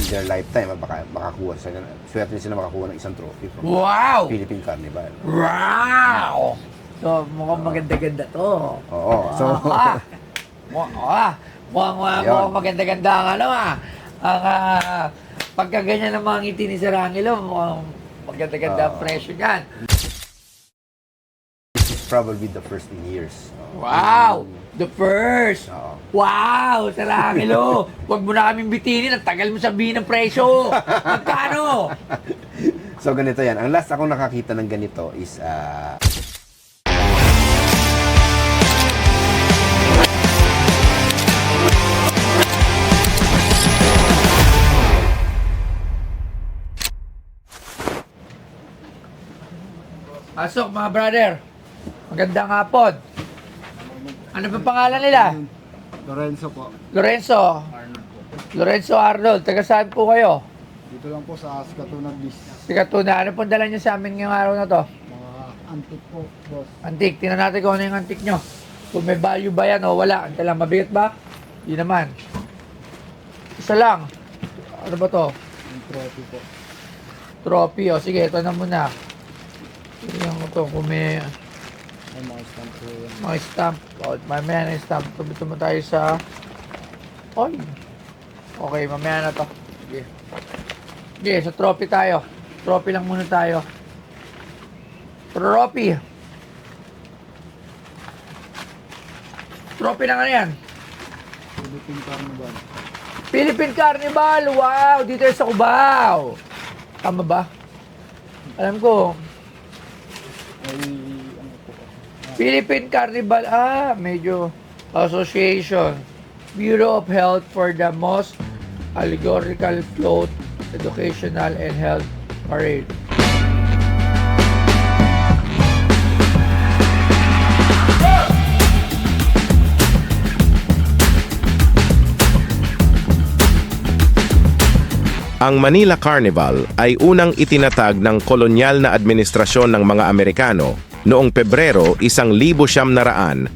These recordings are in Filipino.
their lifetime, baka makakuha sila, swerte sila makakuha ng isang trophy from Wow! Philippine Carnival. Wow! So, mukhang maganda-ganda to. Oo. So, Mukhang maganda-ganda ang ano ang pagkaganyan ng mga ngiti ni Sir Angelo, mukhang maganda-ganda ang presyo niyan. this is probably the first in years. Wow! The first! Oo. Wow! Sir Angelo! Huwag mo na kaming bitinin. Ang tagal mo sabihin ng presyo. Magkano? So, ganito yan. Ang last akong nakakita ng ganito is, Pasok mga brother. Magandang hapon. Ano ba pangalan nila? Lorenzo po. Lorenzo. Lorenzo Arnold. Taga saan po kayo? Dito lang po sa Askatuna Beach. Taga Tuna. Ano pong dala nyo sa amin ngayong araw na to? Mga antique po, boss. Antik. Tingnan natin kung ano yung antik nyo. Kung may value ba yan o wala. Ante lang. Mabigat ba? Hindi naman. Isa lang. Ano ba to? Yung trophy po. Trophy. O sige, ito na muna. Tingnan mo to. Kung may Ay, mga stamp po yan. mga stamp. O, mamaya na yung stamp. Tumito mo tayo sa... Oy. Okay, mamaya na to. Sige. Sige, sa trophy tayo. Trophy lang muna tayo. Trophy. Trophy na nga yan. Philippine Carnival. Philippine Carnival. Wow! Dito sa Cubao. Tama ba? Alam ko. Ay, ano po. Philippine Carnival. Medyo association. Bureau of Health for the most allegorical float, educational and health parade. Ang Manila Carnival ay unang itinatag ng kolonyal na administrasyon ng mga Amerikano noong Pebrero 1908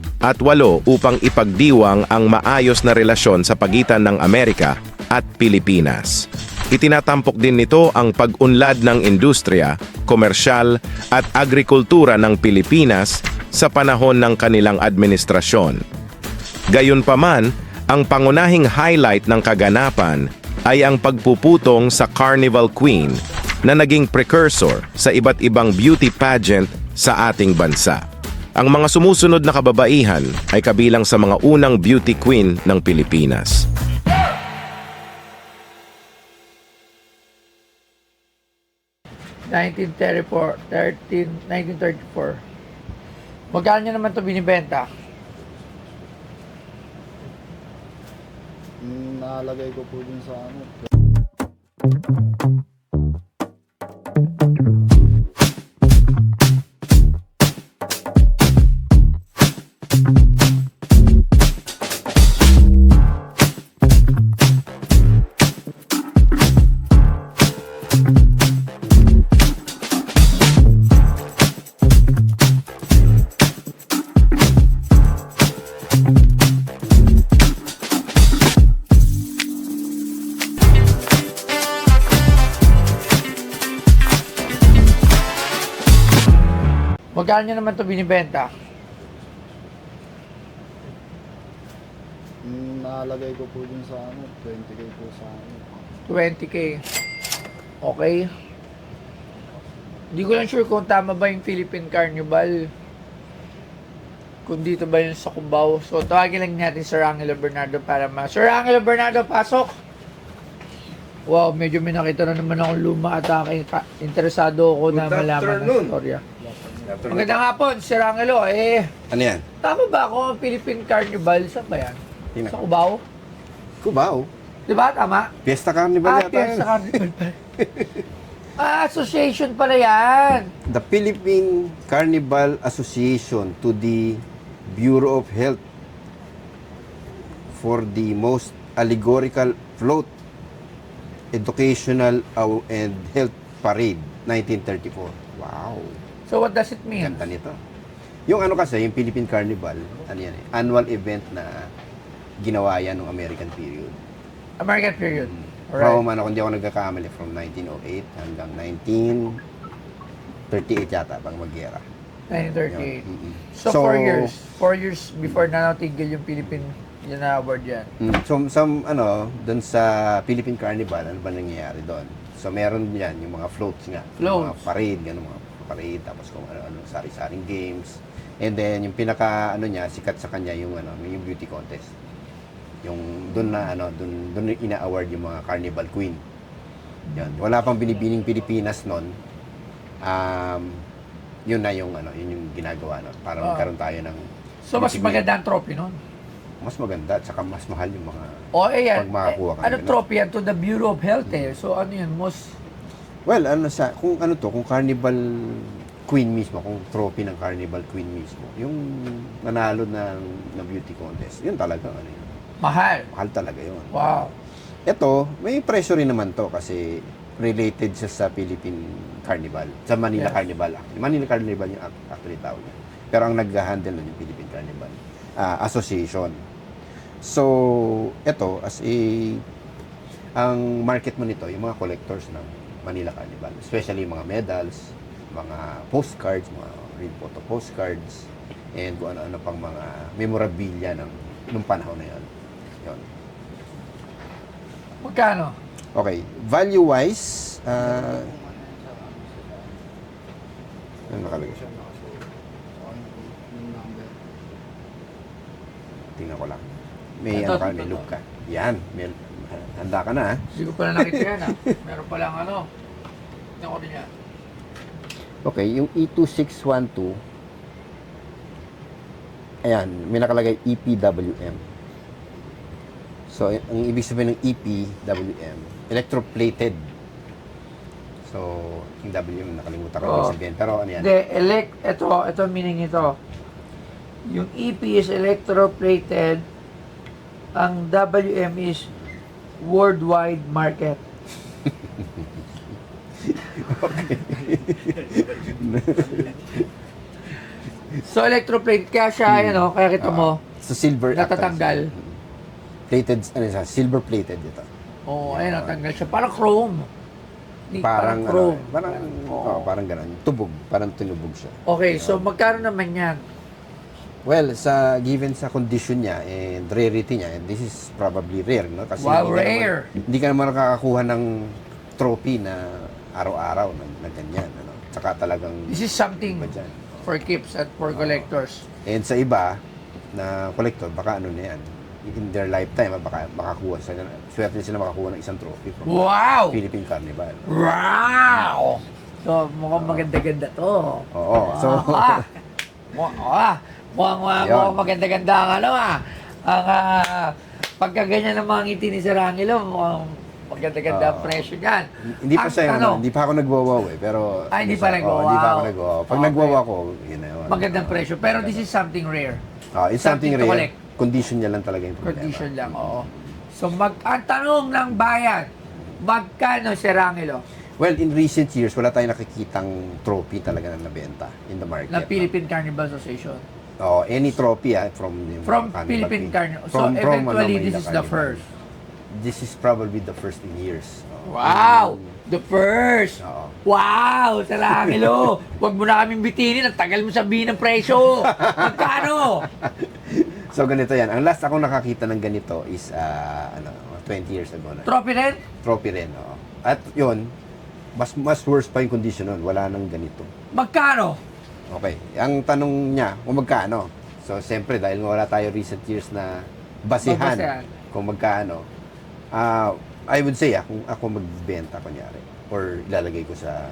upang ipagdiwang ang maayos na relasyon sa pagitan ng Amerika at Pilipinas. Itinatampok din nito ang pag-unlad ng industriya, komersyal at agrikultura ng Pilipinas sa panahon ng kanilang administrasyon. Gayunpaman, ang pangunahing highlight ng kaganapan ay ang pagpuputong sa Carnival Queen na naging precursor sa iba't ibang beauty pageant sa ating bansa. Ang mga sumusunod na kababaihan ay kabilang sa mga unang beauty queen ng Pilipinas. -- 1934. Magkano nyo naman ito binibenta? Nalagay ko po dun sa ano. Magkano nyo naman ito binibenta? Nalagay ko po dun sa ano. 20k po sa ano. 20K. Okay. Hindi ko lang sure kung tama ba yung Philippine Carnival. Kung dito ba yun sa Cubao. So, tawagin lang natin Sir Angelo Bernardo para Sir Angelo Bernardo, pasok! Wow, medyo may nakita na naman akong luma at interesado ako na malaman ng storya. Magandang hapon, Sir Angelo. ano yan? Tama ba ako ang Philippine Carnival? Saan ba yan? Tingnan. Sa Cubao? Cubao. Di ba? Tama? Fiesta Carnival yata Fiesta yan. Carnival pala. Association pala yan. The Philippine Carnival Association to the Bureau of Health for the most allegorical float, educational and health parade, 1934. Wow. So what does it mean? Ganda nito. Yung ano kasi, yung Philippine Carnival, ano yan annual event na ginawa yan ng American period. American period. From, kung di ako nagkakamali, from 1908 hanggang 1938 yata, pang mag-gera. 1938. Yun. Mm-mm. So, 4 years. 4 years before na natigil yung Philippine yun na award yan. So, doon sa Philippine Carnival, ano ba nangyayari doon? So, meron yan, yung mga floats nga. Yung mga Floats. parade, ganun, mga parade, tapos kung ano, sari-saring games. And then, yung pinaka, niya, sikat sa kanya, yung beauty contest. Yung doon na, doon ina-award yung mga Carnival Queen. Yan. Wala pang binibining Pilipinas noon. Yun na yung, yun yung ginagawa, para magkaroon tayo ng... So, mas Philippine- maganda ang trophy nun. Mas maganda, at saka mas mahal yung mga... O, ayan. Pag makakuha ka Ano na. trophy yan? To the Bureau of Health eh. So, ano yun? Well, kung Carnival Queen mismo, kung trophy ng Carnival Queen mismo, yung nanalo na beauty contest, yun talaga, yun. Mahal. Mahal talaga yun. Wow. Ito, may presyo rin naman to kasi related siya sa Philippine Carnival, sa Manila Yes. Carnival. Manila Carnival yung actually tawag niya. Pero ang nag-handle nun yung Philippine Carnival Association. So, ito, ang market mo nito, yung mga collectors ng Manila Carnival, especially yung mga medals, mga postcards, mga real photo postcards, and kung ano-ano pang mga memorabilia nung panahon na yun. Yun. Magkano? Okay, value-wise, ano nakalagay? Siya nakasuot. Yung number. Tingnan ko lang. May Ito, may ito. loop ka. Yan, handa ka na, ha? Hindi ko pala nakita yan ah. Meron palang Tingnan ko din yan. Okay, yung E2612, ayan, may nakalagay EPWM. So, ang ibig sabihin ng EPWM, electroplated. So, yung WM, nakalimutan ko ibig sabihin. Pero ano yan? Hindi, ito meaning ito. Yung EP is electroplated, ang WM is worldwide market. So electroplate, kaya siya, kaya kita mo, So, silver. natatanggal. Plated, silver plated ito. Oo, ayun, natanggal siya. Parang chrome. Parang chrome. Parang ganun. Tubog. Parang tinubog siya. Okay, so magkano naman yan? Well, given sa condition niya and rarity niya, this is probably rare, no? Kasi Wow, hindi ka rare. hindi ka naman nakakakuha ng trophy na araw-araw na ganyan, Tsaka talagang This is something iba dyan. for keeps at for collectors. And sa iba na collector, baka na yan, in their lifetime, baka makakuha sila, swerte sila makakuha ng isang trophy from Wow! Philippine Carnival. Wow! So, mukhang maganda-ganda to. Oo. So, Mukhang maganda-ganda ang ang pagkaganyan ng mga ngiti ni Sir Angelo, mukhang maganda-ganda ang presyo niyan. hindi pa Ang siya, tanong, hindi pa ako nagwawaw pero... hindi pa nagwawaw. Hindi pa ako nagwawaw. Pag Okay. nagwawaw ako, yun na yun. magandang presyo. Pero this is something rare. It's something something to rare. collect. Condition niya lang talaga yung problema. Condition lang, oo. So, ang tanong ng bayan, magkano Sir Angelo Well, in recent years, wala tayong nakikitang trophy talaga na nabenta in the market. ng Philippine Carnival Association? Any trophy from From Carnival Philippine Queen. Carnival. So, eventually, this is the first. This is probably the first in years. Wow! The first! Oo. Wow! Sir Angelo! Huwag mo na kaming bitinin. Ang tagal mo sabihin ng presyo. Magkano? So, ganito yan. Ang last ako nakakita ng ganito is 20 years ago na. Trophy rin? Trophy rin, oo. At yun, mas worse pa yung condition nun. Wala nang ganito. Magkano? Okay. Ang tanong niya, kung magkano? So, siyempre, dahil wala tayo recent years na basihan Babasehan. kung magkano, I would say, kung ako magbenta, kunyari, or ilalagay ko sa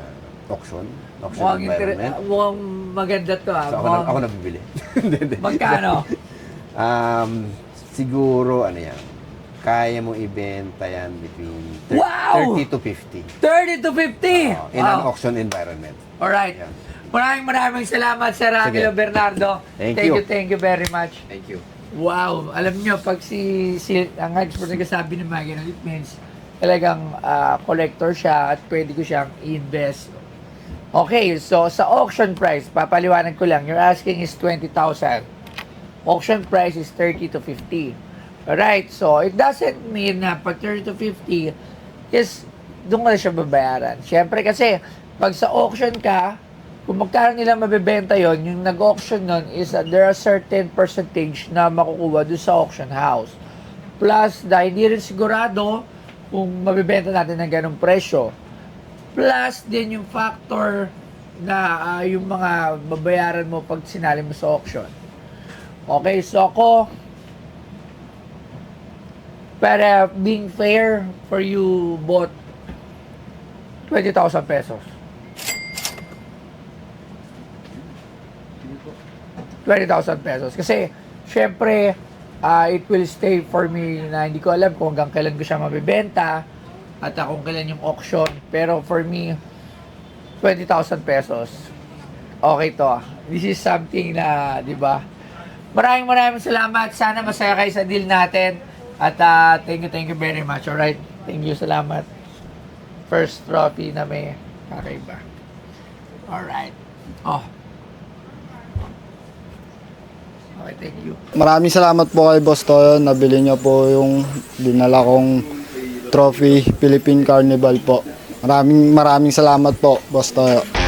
auction environment. Mukhang maganda to So, ako nabibili. Hindi. Magkano? Siguro, yan, kaya mo ibenta yan between Wow! 30 to 50. 30 to 50! In an auction environment. Alright. Yan. Maraming salamat, Sir Angelo Sige. Bernardo. Thank you. Thank you very much. Thank you. Wow! Alam nyo, pag ang expert nagsasabi ng mga ganun, it means talagang collector siya at pwede ko siyang i-invest. Okay, so sa auction price, papaliwanag ko lang, your asking is 20,000. Auction price is 30 to 50. Alright, so it doesn't mean na pag 30 to 50, is doon ka na siya babayaran. Siyempre kasi, pag sa auction ka, kung magkano nila mabebenta yon, yung nag-auction nun is there are certain percentage na makukuha doon sa auction house. Plus, dahil hindi rin sigurado kung mabebenta natin ng ganong presyo. Plus, din yung factor na yung mga babayaran mo pag sinali mo sa auction. Okay, so ako, para being fair for you, bought 20,000 pesos. 20,000 pesos. Kasi, syempre, it will stay for me na hindi ko alam kung hanggang kailan ko siya mabibenta at kung kailan yung auction. Pero for me, 20,000 pesos. Okay to. This is something na, di ba? Maraming salamat. Sana masaya kayo sa deal natin. At thank you very much. Alright? Thank you, salamat. First trophy na may kakaiba. Alright. Oh. Okay, thank you. Maraming salamat po kay Boss Toyo. Nabili niyo po yung dinala kong trophy Philippine Carnival po. Maraming salamat po, Boss Toyo.